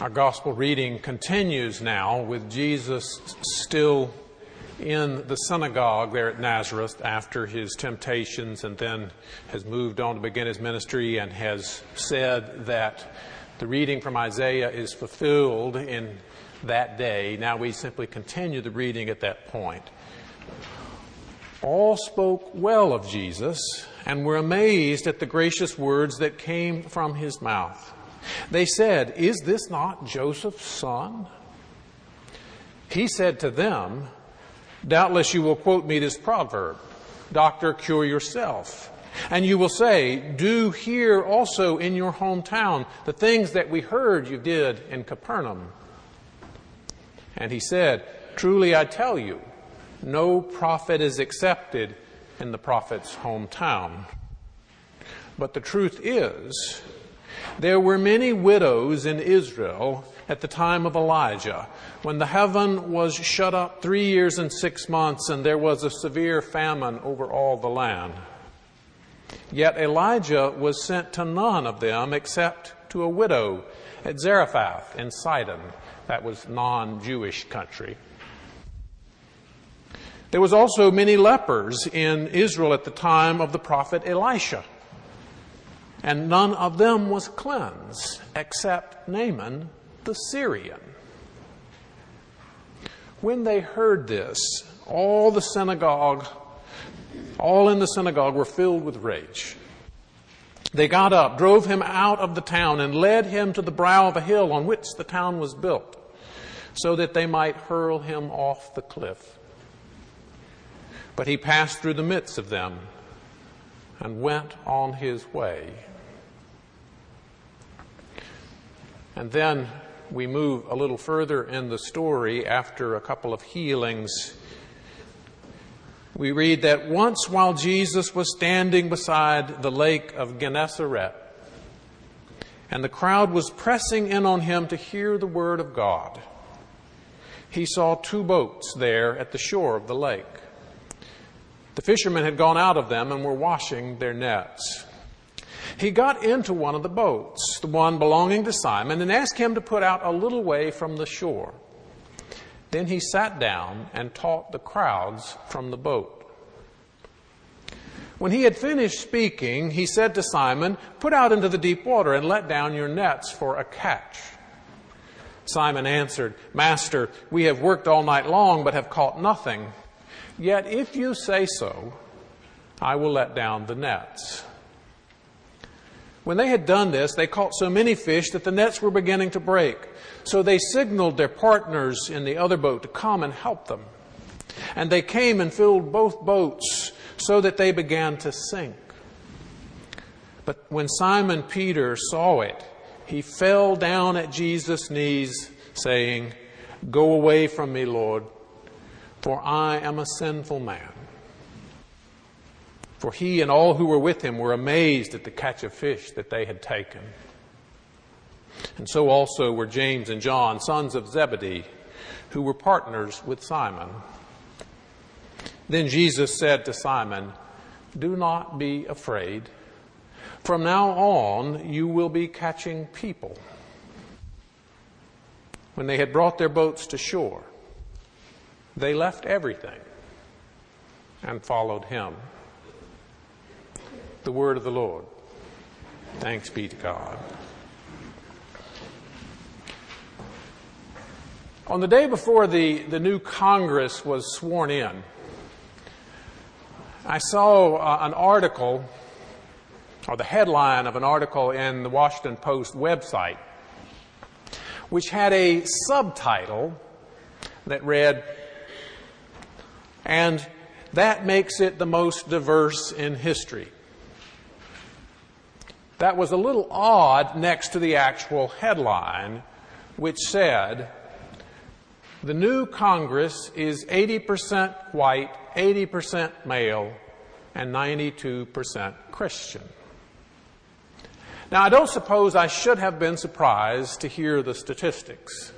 Our gospel reading continues now with Jesus still in the synagogue there at Nazareth after his temptations, and then has moved on to begin his ministry and has said that the reading from Isaiah is fulfilled in that day. Now we simply continue the reading at that point. All spoke well of Jesus and were amazed at the gracious words that came from his mouth. They said, "Is this not Joseph's son?" He said to them, "Doubtless you will quote me this proverb, 'Doctor, cure yourself.' And you will say, 'Do here also in your hometown the things that we heard you did in Capernaum.' And he said, 'Truly I tell you, no prophet is accepted in the prophet's hometown. But the truth is, there were many widows in Israel at the time of Elijah, when the heaven was shut up 3 years and 6 months, and there was a severe famine over all the land. Yet Elijah was sent to none of them except to a widow at Zarephath in Sidon." That was non-Jewish country. "There was also many lepers in Israel at the time of the prophet Elisha, and none of them was cleansed except Naaman the Syrian." When they heard this, all in the synagogue were filled with rage. They got up, drove him out of the town, and led him to the brow of a hill on which the town was built, so that they might hurl him off the cliff. But he passed through the midst of them and went on his way. And then we move a little further in the story after a couple of healings. We read that once while Jesus was standing beside the lake of Gennesaret, and the crowd was pressing in on him to hear the word of God, he saw 2 boats there at the shore of the lake. The fishermen had gone out of them and were washing their nets. He got into one of the boats, the one belonging to Simon, and asked him to put out a little way from the shore. Then he sat down and taught the crowds from the boat. When he had finished speaking, he said to Simon, "Put out into the deep water and let down your nets for a catch." Simon answered, "Master, we have worked all night long but have caught nothing. Yet if you say so, I will let down the nets." When they had done this, they caught so many fish that the nets were beginning to break. So they signaled their partners in the other boat to come and help them. And they came and filled both boats so that they began to sink. But when Simon Peter saw it, he fell down at Jesus' knees, saying, "Go away from me, Lord, for I am a sinful man." For he and all who were with him were amazed at the catch of fish that they had taken. And so also were James and John, sons of Zebedee, who were partners with Simon. Then Jesus said to Simon, "Do not be afraid. From now on you will be catching people." When they had brought their boats to shore, they left everything and followed him. The word of the Lord. Thanks be to God. On the day before the new Congress was sworn in, I saw an article, or the headline of an article in the Washington Post website, which had a subtitle that read, "And that makes it the most diverse in history." That was a little odd next to the actual headline, which said, "The new Congress is 80% white, 80% male, and 92% Christian." Now, I don't suppose I should have been surprised to hear the statistics,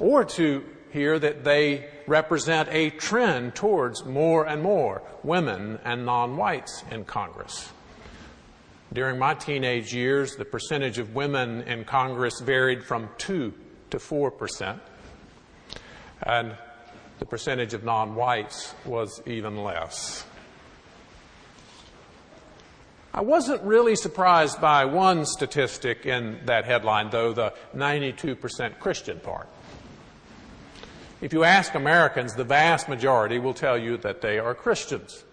or to hear that they represent a trend towards more and more women and non-whites in Congress. During my teenage years, the percentage of women in Congress varied from 2 to 4%, and the percentage of non-whites was even less. I wasn't really surprised by one statistic in that headline, though, the 92% Christian part. If you ask Americans, the vast majority will tell you that they are Christians.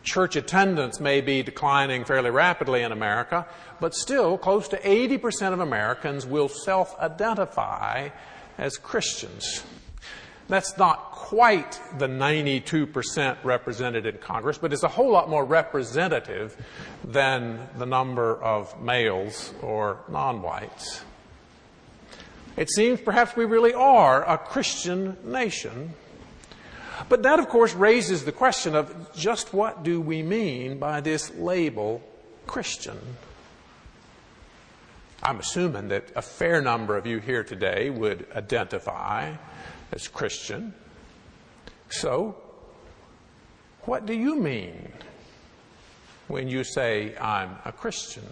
Church attendance may be declining fairly rapidly in America, but still close to 80% of Americans will self-identify as Christians. That's not quite the 92% represented in Congress, but it's a whole lot more representative than the number of males or non-whites. It seems perhaps we really are a Christian nation. But that, of course, raises the question of just what do we mean by this label Christian? I'm assuming that a fair number of you here today would identify as Christian. So, what do you mean when you say, I'm a Christian?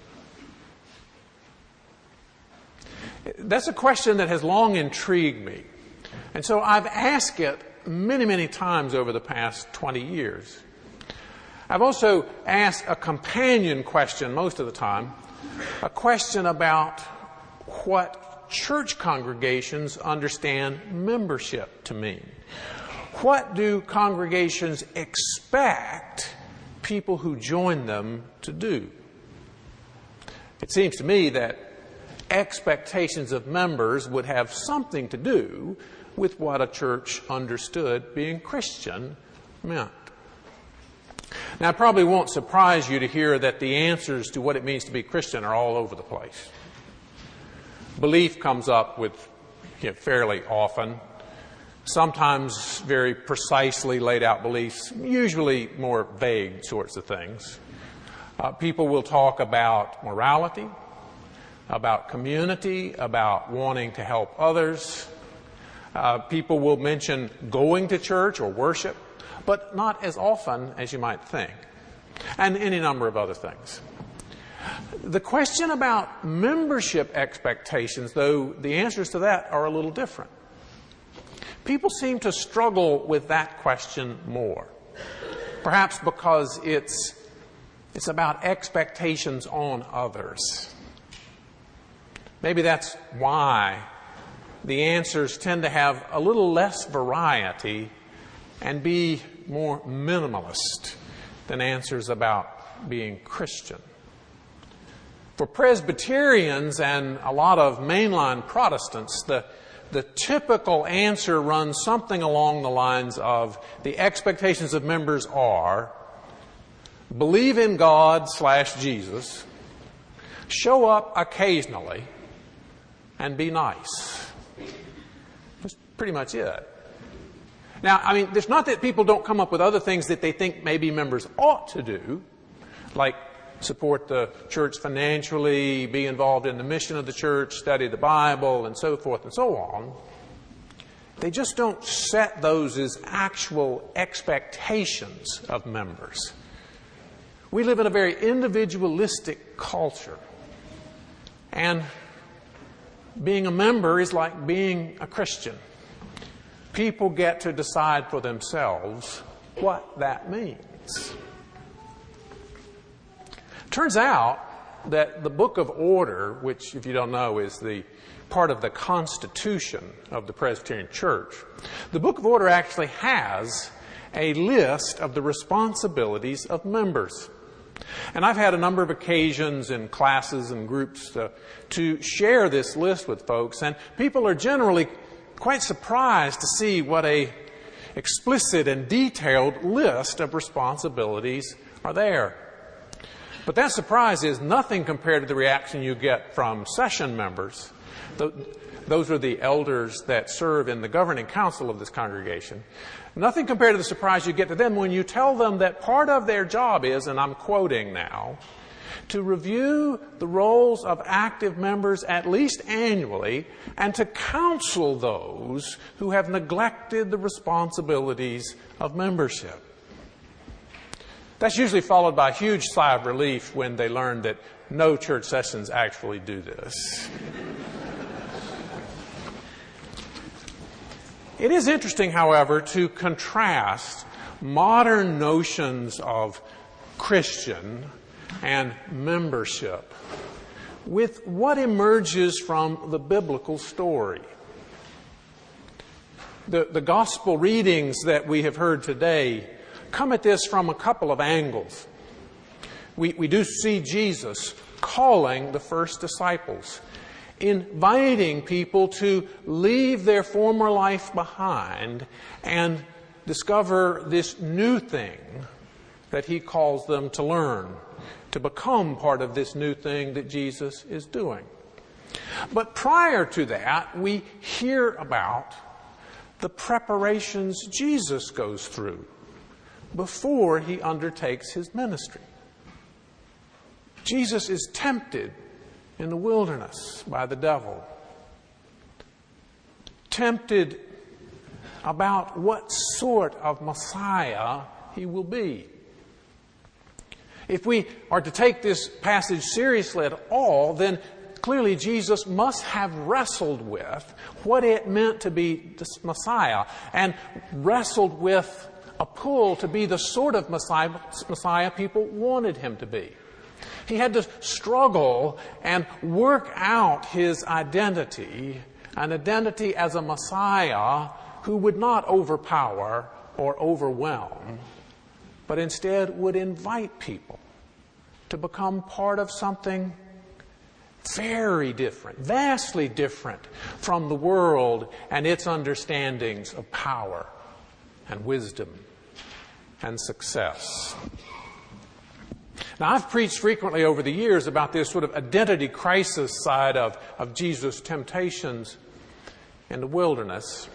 That's a question that has long intrigued me. And so I've asked it many, many times over the past 20 years. I've also asked a companion question most of the time, a question about what church congregations understand membership to mean. What do congregations expect people who join them to do? It seems to me that expectations of members would have something to do with what a church understood being Christian meant. Now, it probably won't surprise you to hear that the answers to what it means to be Christian are all over the place. Belief comes up with fairly often, sometimes very precisely laid out beliefs, usually more vague sorts of things. People will talk about morality, about community, about wanting to help others. People will mention going to church or worship, but not as often as you might think, and any number of other things. The question about membership expectations, though, the answers to that are a little different. People seem to struggle with that question more, perhaps because it's about expectations on others. Maybe that's why the answers tend to have a little less variety and be more minimalist than answers about being Christian. For Presbyterians and a lot of mainline Protestants, the typical answer runs something along the lines of the expectations of members are believe in God/Jesus, show up occasionally, and be nice. That's pretty much it. Now, I mean, it's not that people don't come up with other things that they think maybe members ought to do, like support the church financially, be involved in the mission of the church, study the Bible, and so forth and so on. They just don't set those as actual expectations of members. We live in a very individualistic culture. And being a member is like being a Christian. People get to decide for themselves what that means. Turns out that the Book of Order, which, if you don't know, is the part of the Constitution of the Presbyterian Church, the Book of Order actually has a list of the responsibilities of members. And I've had a number of occasions in classes and groups to share this list with folks, and people are generally quite surprised to see what a explicit and detailed list of responsibilities are there. But that surprise is nothing compared to the reaction you get from session members. Those are the elders that serve in the governing council of this congregation. Nothing compared to the surprise you get to them when you tell them that part of their job is, and I'm quoting now, to review the roles of active members at least annually and to counsel those who have neglected the responsibilities of membership. That's usually followed by a huge sigh of relief when they learn that no church sessions actually do this. It is interesting, however, to contrast modern notions of Christian and membership with what emerges from the biblical story. The gospel readings that we have heard today come at this from a couple of angles. We do see Jesus calling the first disciples, inviting people to leave their former life behind and discover this new thing that he calls them to learn, to become part of this new thing that Jesus is doing. But prior to that, we hear about the preparations Jesus goes through before he undertakes his ministry. Jesus is tempted in the wilderness by the devil. Tempted about what sort of Messiah he will be. If we are to take this passage seriously at all, then clearly Jesus must have wrestled with what it meant to be the Messiah and wrestled with a pull to be the sort of Messiah people wanted him to be. He had to struggle and work out his identity, an identity as a Messiah who would not overpower or overwhelm, but instead would invite people to become part of something very different, vastly different from the world and its understandings of power and wisdom and success. Now, I've preached frequently over the years about this sort of identity crisis side of Jesus' temptations in the wilderness.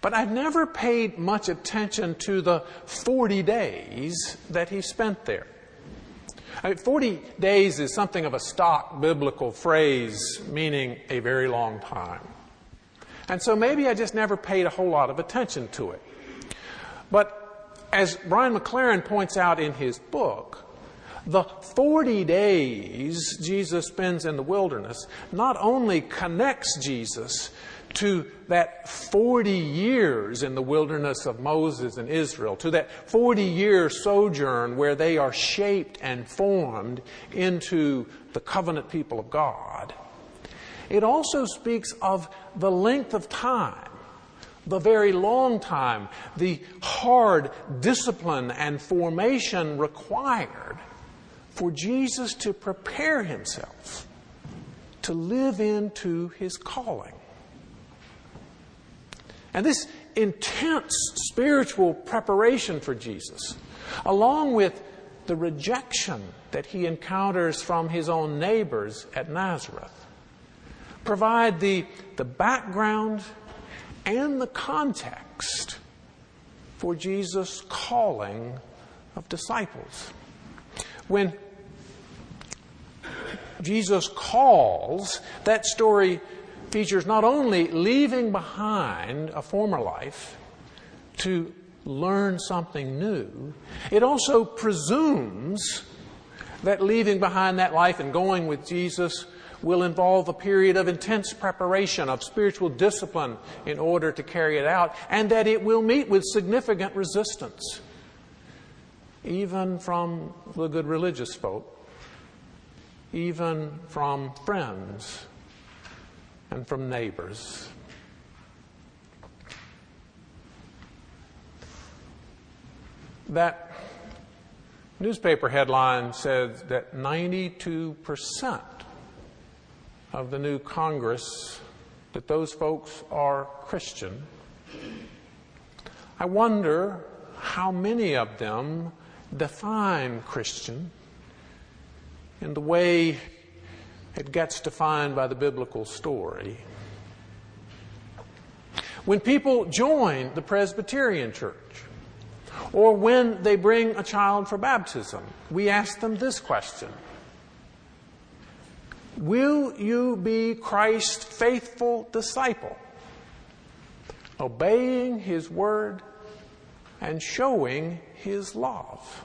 But I've never paid much attention to the 40 days that he spent there. 40 days is something of a stock biblical phrase meaning a very long time. And so maybe I just never paid a whole lot of attention to it. But as Brian McLaren points out in his book, the 40 days Jesus spends in the wilderness not only connects Jesus to that 40 years in the wilderness of Moses and Israel, to that 40-year sojourn where they are shaped and formed into the covenant people of God. It also speaks of the length of time, the very long time, the hard discipline and formation required for Jesus to prepare himself to live into his calling. And this intense spiritual preparation for Jesus, along with the rejection that he encounters from his own neighbors at Nazareth, provide the background and the context for Jesus' calling of disciples. When Jesus calls, that story features not only leaving behind a former life to learn something new, it also presumes that leaving behind that life and going with Jesus will involve a period of intense preparation, of spiritual discipline in order to carry it out, and that it will meet with significant resistance, even from the good religious folk, even from friends, and from neighbors. That newspaper headline says that 92% of the new Congress, that those folks are Christian. I wonder how many of them define Christian in the way it gets defined by the biblical story. When people join the Presbyterian Church, or when they bring a child for baptism, we ask them this question: will you be Christ's faithful disciple, obeying his word and showing his love?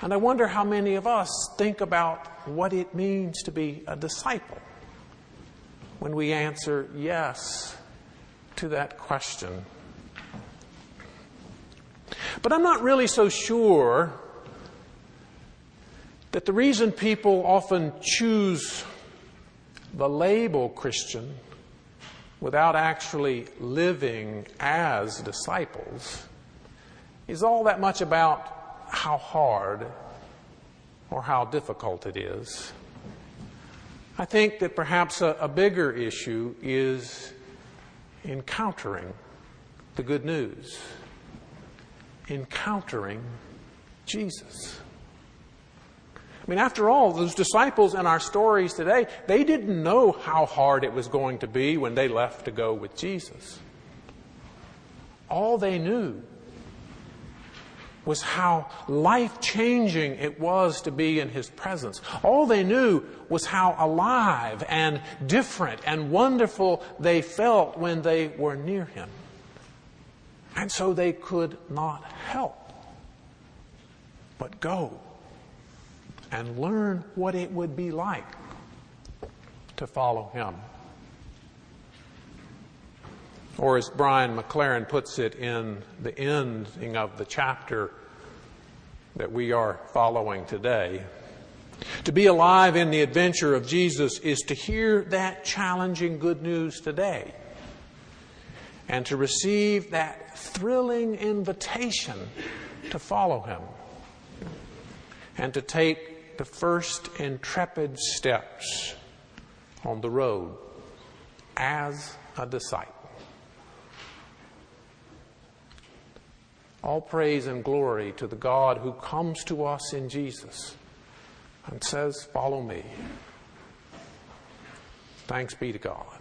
And I wonder how many of us think about what it means to be a disciple when we answer yes to that question. But I'm not really so sure that the reason people often choose the label Christian without actually living as disciples is all that much about how hard or how difficult it is. I think that perhaps a bigger issue is encountering the good news, encountering Jesus. I mean, after all, those disciples in our stories today, they didn't know how hard it was going to be when they left to go with Jesus. All they knew was how life-changing it was to be in His presence. All they knew was how alive and different and wonderful they felt when they were near Him. And so they could not help but go and learn what it would be like to follow Him. Or as Brian McLaren puts it in the ending of the chapter that we are following today, to be alive in the adventure of Jesus is to hear that challenging good news today and to receive that thrilling invitation to follow Him and to take the first intrepid steps on the road as a disciple. All praise and glory to the God who comes to us in Jesus and says, "Follow me." Thanks be to God.